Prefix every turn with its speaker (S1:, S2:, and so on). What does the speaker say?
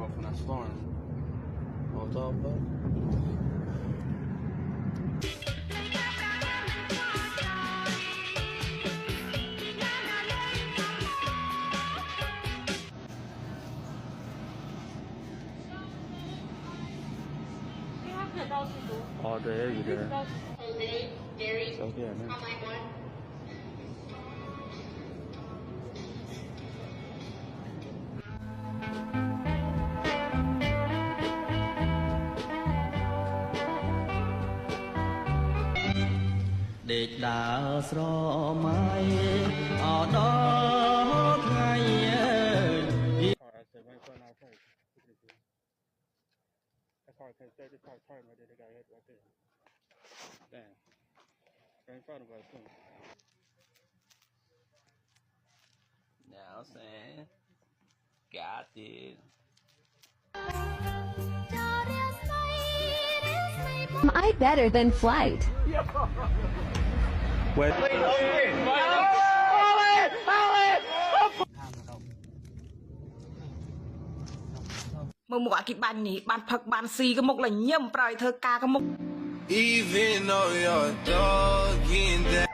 S1: off when I storm. Hold on, bud. Oh, there you go.
S2: Jose, Gary,
S1: So yeah, man.
S2: on line one.
S3: Địch đã sro mai ở đó ngày
S1: Alright, so right front out first. That's hard to say. This hard turn right there. They got hit right there. Damn. Right in front of us, too.
S3: Now sẽ cả tiền
S4: Am I better than Flight?
S1: Wait.
S5: Mừng một cái bàn nhỉ, bàn phật bàn xì cái mục là nhầm, rồi thơ ca cái mục.
S6: Even though you're dog in that